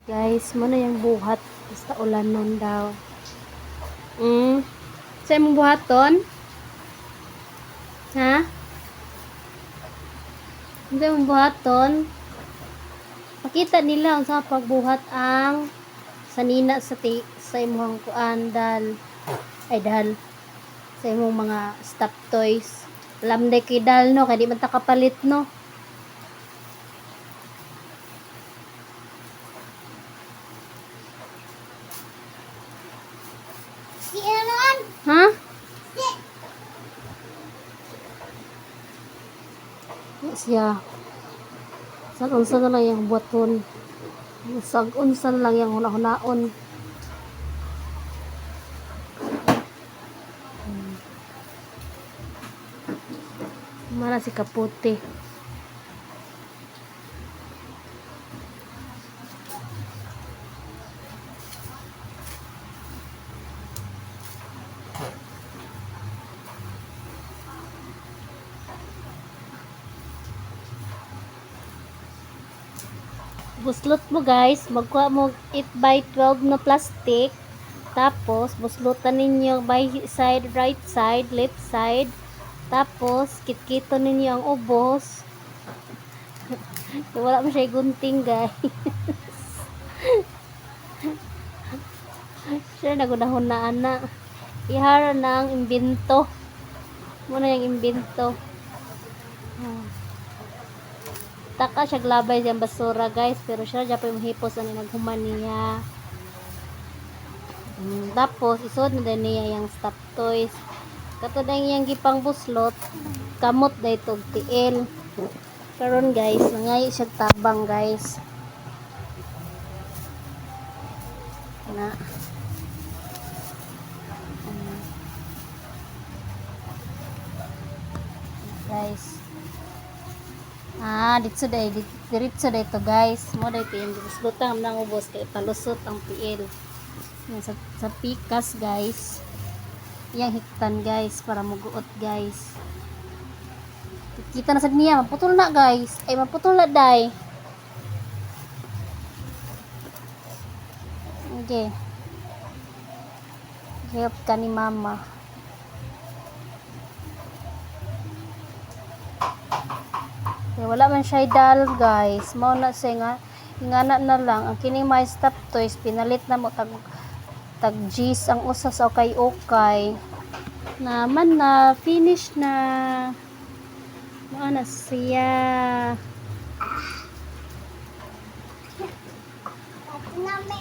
Guys, mo na yung buhat. Basta ulan nun daw. Saan mong buhaton? Ha? Hindi mong buhaton? Pakita nila ang sa pagbuhat ang sanina sa imong kuan dal. Ay dal. Sa imong mga stop toys. Alam na kay dal no, kaya di man ta kapalit no. Ha? Siya. Sag-unsa na lang yung buhaton. Sag-unsa na lang yung hunahon. Mara si kaputi. Buslot mo guys, magkuha mo 8x12 na plastic. Tapos, buslutan ninyo by side, right side, left side. Tapos, kitkito ninyo ang ubos. Wala mo siya gunting guys. Siya nagunahunaan na. Ihara na ang imbento. Muna yung imbento. Taka siya glabay siyang basura guys. Pero siya dyan pa yung hipos ang naghuman niya. Tapos, isuot na din niya yung stop toys. Katod ang iyang gipang buslot. Kamot na itog tiil. Karon guys, nangayi siya tabang guys. Na. Guys. Diretso day to guys. Mo day to yung buslutan ng ubos kay palusot ang tiil. Sa pikas guys. Yang hiktan guys para muguot guys. Kita na sad niya, maputol na guys. Ay maputol na day. Okay. Help ka ni mama. Kaya wala man siya dal guys. Mao na siya nga ingana na lang ang kini my stop toys pinalit na mo tag G's ang usa sa okay naman na finish na na siya